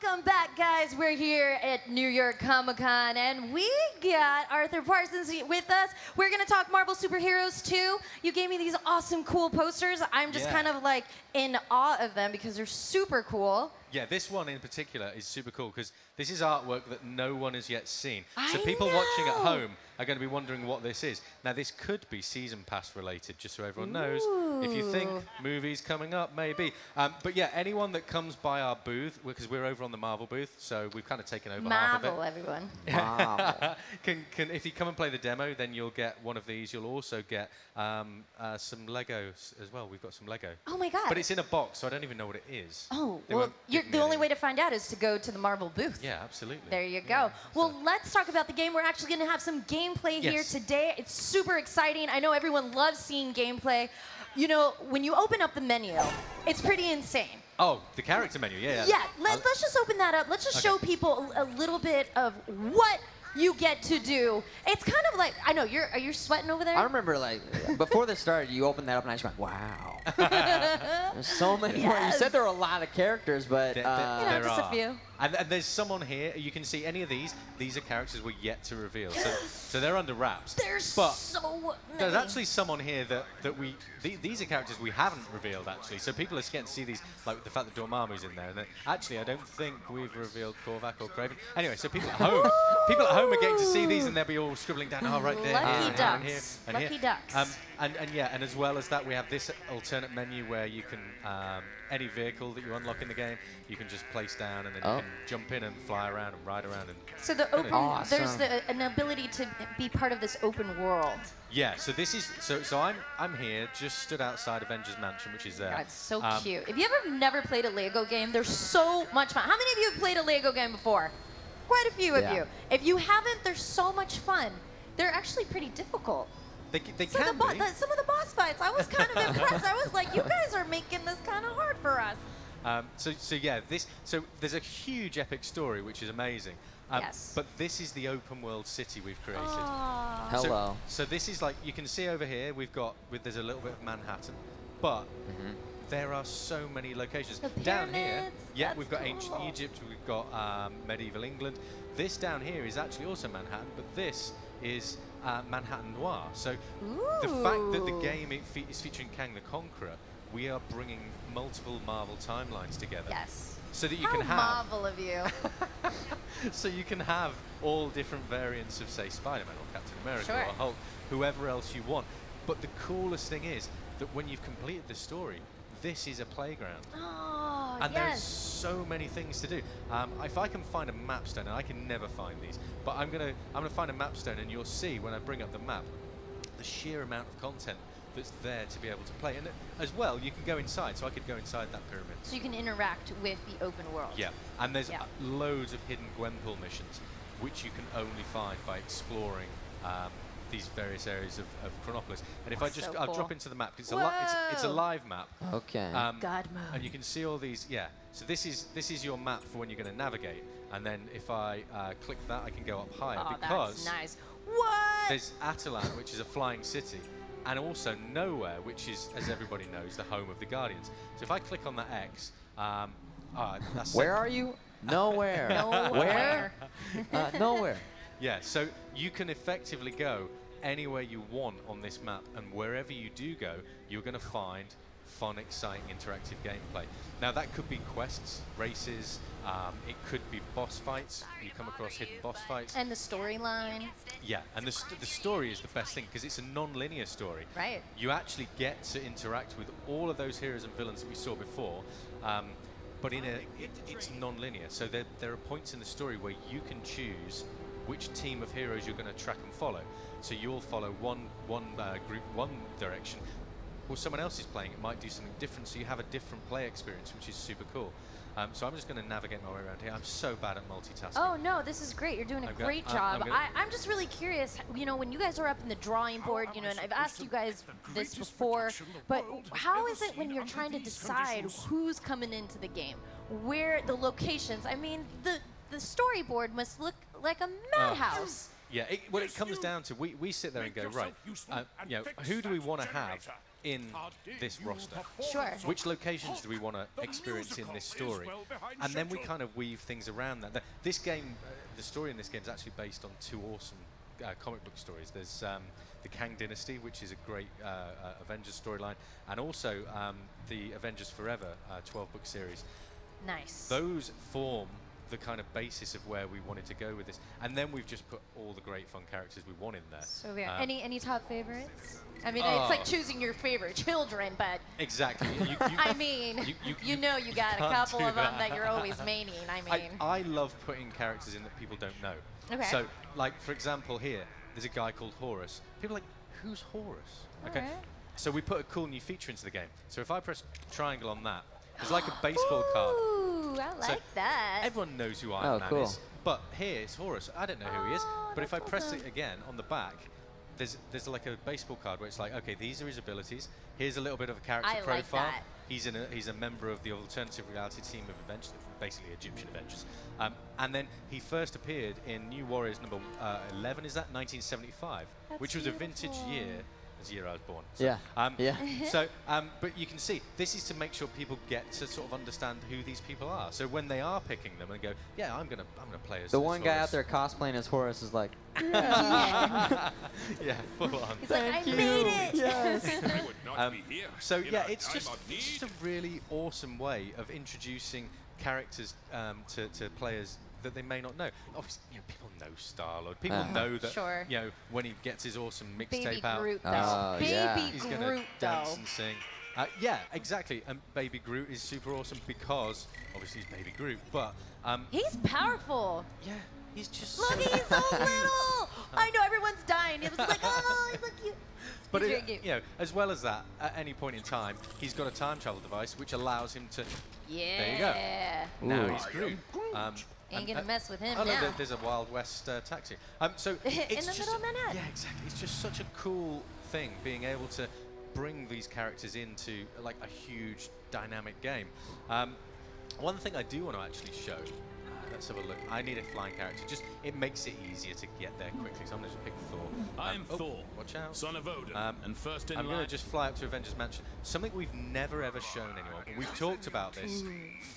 Welcome back, guys. We're here at New York Comic Con, and we got Arthur Parsons with us. We're going to talk Marvel Superheroes 2. You gave me these awesome, cool posters. I'm just kind of like in awe of them because they're super cool. Yeah, this one in particular is super cool because this is artwork that no one has yet seen. So I people know. watching at home are going to be wondering what this is. Now, this could be Season Pass related, just so everyone knows. If you think movies coming up, maybe. But yeah, anyone that comes by our booth, because we're over on the Marvel booth, so we've kind of taken over half of it. Marvel, everyone. Wow. If you come and play the demo, then you'll get one of these. You'll also get some Legos as well. We've got some Lego. Oh my God. But it's in a box, so I don't even know what it is. Oh, They well, won't give me the only any. way to find out is to go to the Marvel booth. Yeah, absolutely. There you go. Yeah, Well, so- let's talk about the game. We're actually going to have some gameplay here Yes. today. It's super exciting. I know everyone loves seeing gameplay. You know, when you open up the menu, it's pretty insane. Oh, the character menu, yeah. Yeah, let's just open that up. Let's just show people a little bit of what you get to do. It's kind of like, I know, are you sweating over there? I remember, like, before this started, you opened that up and I just went, wow. There's so many more. You Yes. said there were a lot of characters, but You know, There just a are. few. And there's someone here, you can see any of these. These are characters we're yet to reveal. So they're under wraps. There's but so there's many. actually someone here these are characters we haven't revealed, actually. So people are getting to see these, like the fact that Dormammu's in there. And then, actually, I don't think we've revealed Korvac or Kraven. Anyway, so people at home are getting to see these, and they'll be all scribbling down, oh, right there, Lucky here, and ducks. here, and Lucky here. ducks. And as well as that, we have this alternate menu where you can, any vehicle that you unlock in the game, you can just place down, and then you can jump in and fly around and ride around. And So the open, Awesome. there's an ability to be part of this open world. yeah, so this is so I'm here, just stood outside Avengers Mansion, which is there. God, it's so cute. If you ever never played a Lego game, they're so much fun. How many of you have played a Lego game before? Quite a few of Yeah. you. If you haven't, they're so much fun. They're actually pretty difficult. They So can be. some of the boss fights, I was kind of impressed. I was like, you guys are making this kind of hard for us. So yeah, so there's a huge epic story which is amazing. Yes. But this is the open world city we've created. Aww. hello. So this is like, you can see over here, there's a little bit of Manhattan, but there are so many locations. The Down here, pyramids, yeah, that's we've got ancient cool. Egypt, we've got medieval England. This down here is actually also Manhattan, but this is Manhattan Noir. So the fact that the Ooh. game is featuring Kang the Conqueror, we are bringing multiple Marvel timelines together. Yes. So that you How can have Marvel of you. so you can have all different variants of, say, Spider-Man or Captain America Sure. or Hulk, whoever else you want. But the coolest thing is that when you've completed the story, this is a playground. Oh, And there's yes. so many things to do. If I can find a map stone, and I can never find these, but I'm gonna find a map stone, and you'll see when I bring up the map, the sheer amount of content that's there to be able to play. And as well, you can go inside, so I could go inside that pyramid. So you can interact with the open world. Yeah, and there's Yeah. loads of hidden Gwenpool missions, which you can only find by exploring these various areas of Chronopolis. And if That's I just, so I'll cool. drop into the map. It's a Whoa. live map. Okay. God mode. And you can see all these, yeah. So this is your map for when you're going to navigate. And then if I click that, I can go up higher Oh, because that's nice. What? there's Atalan, which is a flying city, and also Nowhere, which is, as everybody knows, the home of the Guardians. So if I click on that X, that's Where are you? Nowhere. Nowhere. Where? Nowhere. Yeah, so you can effectively go anywhere you want on this map, and wherever you do go, you're going to find fun, exciting, interactive gameplay. Now, that could be quests, races, it could be boss fights. You come across hidden boss fights. And the storyline. Yeah, and the story is the best thing because it's a non-linear story. Right. You actually get to interact with all of those heroes and villains that we saw before, but it's non-linear. So there are points in the story where you can choose which team of heroes you're going to track and follow. So you'll follow one group, one direction, or someone else is playing, it might do something different, so you have a different play experience, which is super cool. So I'm just going to navigate my way around here. I'm so bad at multitasking. Oh no, this is great. You're doing a great job. I'm just really curious. You know, when you guys are up in the drawing board, you know, and I've asked you guys this before, but how is it when you're trying to decide who's coming into the game, where the locations? I mean, the storyboard must look like a madhouse. Yeah, well, it comes down to, we sit there and go, right, you know, who do we want to have in this roster? Sure. Which locations do we want to experience in this story? And then we kind of weave things around that. This game, the story in this game is actually based on 2 awesome comic book stories. There's the Kang Dynasty, which is a great Avengers storyline, and also the Avengers Forever 12-book series. Nice. Those form the kind of basis of where we wanted to go with this, and then we've just put all the great fun characters we want in there. So any top favorites? I mean, it's like choosing your favorite children, but exactly. I mean, you know, you got a couple of them that you're always maining. I mean, I love putting characters in that people don't know. Okay. So, like for example, here there's a guy called Horus. People are like, who's Horus? Okay. Alright. So we put a cool new feature into the game. So if I press triangle on that, it's like a baseball card. Ooh, I like that. Everyone knows who Iron Man cool. is. But here it's Horus. I don't know who he is. But if I that's press awesome. it again on the back, there's like a baseball card where it's like, okay, these are his abilities. Here's a little bit of a character I like profile. that. He's a member of the alternative reality team of Avengers, basically Egyptian Avengers. And then he first appeared in New Warriors number 11. Is that 1975, That's which was a vintage beautiful. year. As the year I was born. So, Yeah. So, but you can see, this is to make sure people get to sort of understand who these people are. So when they are picking them and go, yeah, I'm gonna play as The one guy out Horus. there cosplaying as Horus is like, Yeah, full on. He's like, I made it. Yes. So yeah, it's just a really awesome way of introducing characters to players that they may not know. Obviously, you know, people know Star-Lord. People know that, Sure. you know, when he gets his awesome Baby mixtape out, Groot, though. Oh, yeah. Baby he's going to Groot, dance though. and sing. Yeah, exactly. And Baby Groot is super awesome because, obviously, he's Baby Groot. But He's powerful. yeah, he's just Look, so he's so little. I know everyone's dying. It was like, oh, he's so cute. But He's very cute. you know, as well as that, at any point in time, he's got a time travel device which allows him to. Yeah. There you go. Now Ooh. he's Groot. Ain't gonna mess with him oh, now. look, there's a Wild West taxi. So In it's the just middle of Manhattan. Yeah, exactly. It's just such a cool thing being able to bring these characters into like a huge dynamic game. One thing I do want to actually show. Let's have a look. I need a flying character. Just it makes it easier to get there quickly. So I'm going to just pick Thor. I am Thor. Watch out. Son of Odin, and first in I'm line. going to just fly up to Avengers Mansion. Something we've never ever shown anyone. We've talked about this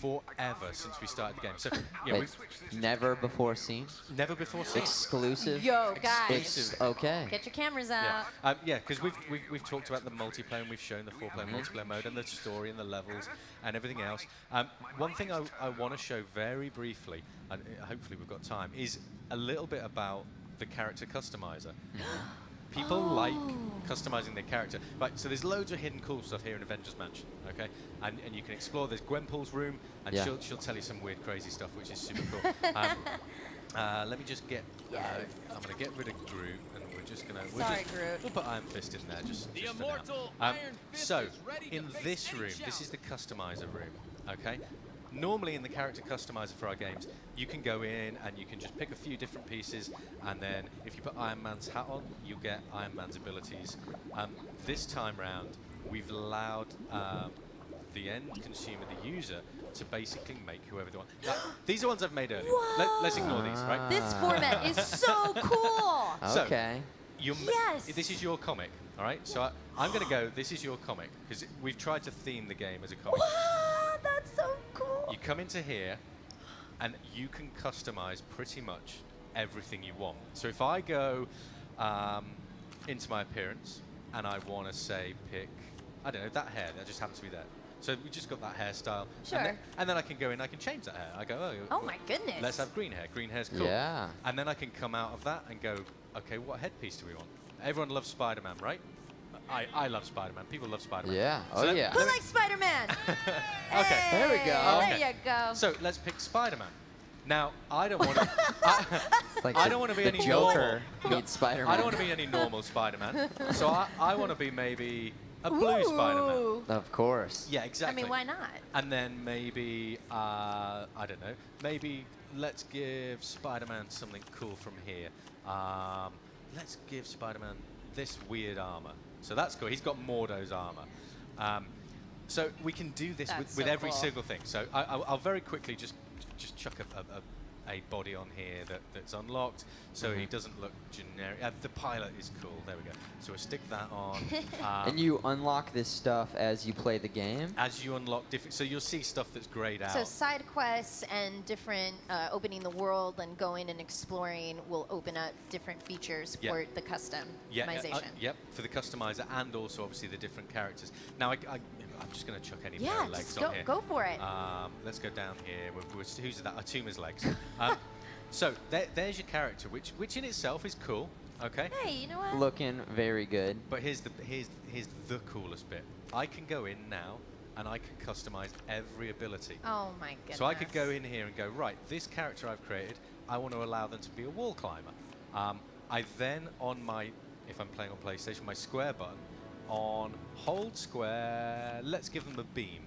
forever since we started the game. So yeah, Wait, we've never before seen? never before seen. Exclusive? Yo, guys, Exclusive. Okay. get your cameras out. Yeah, because we've talked about the multiplayer and we've shown the 4-player multiplayer mode and the story and the levels and everything else. One thing I want to show very briefly, and hopefully we've got time, is a little bit about the character customizer. People like customizing their character. Right, so there's loads of hidden cool stuff here in Avengers Mansion, okay? And you can explore. There's Gwenpool's room, and Yeah. she'll tell you some weird, crazy stuff, which is super cool. Let me just get. I'm gonna get rid of Groot, and we're just gonna. Sorry, Groot. We'll put Iron Fist in there, just The for now. immortal Iron Fist So, is ready to in face this any room, this is the customizer room, okay? Normally in the character customizer for our games, you can go in and you can just pick a few different pieces, and then if you put Iron Man's hat on, you get Iron Man's abilities. This time round, we've allowed the end consumer, the user, to basically make whoever they want. These are ones I've made earlier. Let's ignore these, right? This format is so cool. So, Okay. Yes. This is your comic, all right? So I'm going to go, this is your comic, because we've tried to theme the game as a comic. Wow, that's so cool. You come into here, and you can customize pretty much everything you want. So if I go into my appearance, and I want to say pick, I don't know, that hair, that just happens to be there. So we just got that hairstyle. Sure. And then I can go in, I can change that hair. I go, Oh my goodness. let's have green hair. Green hair's cool. Yeah. And then I can come out of that and go, okay, what headpiece do we want? Everyone loves Spider-Man, right? I love Spider-Man. People love Spider-Man. Yeah. So Oh, let- yeah. Who likes Spider-Man? Okay. There we go. There Okay. you go. So let's pick Spider-Man. Now, I don't want to. It's like I the- don't wanna be the any Joker normal. meets Spider-Man. I don't want to be any normal Spider-Man. So I want to be maybe a blue Spider-Man. Ooh. Of course. Yeah, I exactly. mean, why not? And then maybe, I don't know, maybe let's give Spider-Man something cool from here. Let's give Spider-Man this weird armor. So that's cool. He's got Mordo's armor. So we can do this That's with so every cool. single thing. So I'll very quickly just chuck a a body on here that's unlocked, so he doesn't look generic. The pilot is cool. There we go. So we'll stick that on. And you unlock this stuff as you play the game? As you unlock different, so you'll see stuff that's grayed out. So side quests and different opening the world and going and exploring will open up different features for the customization. Yep, for the customizer and also obviously the different characters. Now I'm just going to chuck any pair of legs on here. Go for it. Let's go down here. Who's that? Atuma's legs. So there's your character, which in itself is cool. Okay. Hey, you know what? Looking very good. But here's the coolest bit. I can go in now and I can customize every ability. Oh my goodness. So I could go in here and go, right, this character I've created, I want to allow them to be a wall climber. I then on my, if I'm playing on PlayStation, my square button. On hold square, let's give them a beam,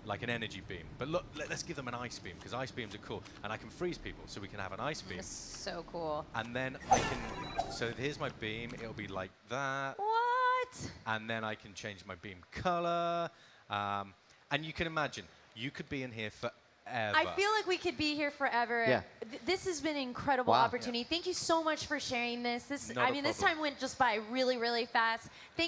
like an energy beam. But look, let's give them an ice beam, because ice beams are cool. And I can freeze people, so we can have an ice beam. That's so cool. And then I can, so here's my beam, it'll be like that. What? And then I can change my beam color. And you can imagine, you could be in here forever. I feel like we could be here forever. Yeah. This has been an incredible opportunity. Thank you so much for sharing this. I mean, this time went just by really, really fast. Thank you.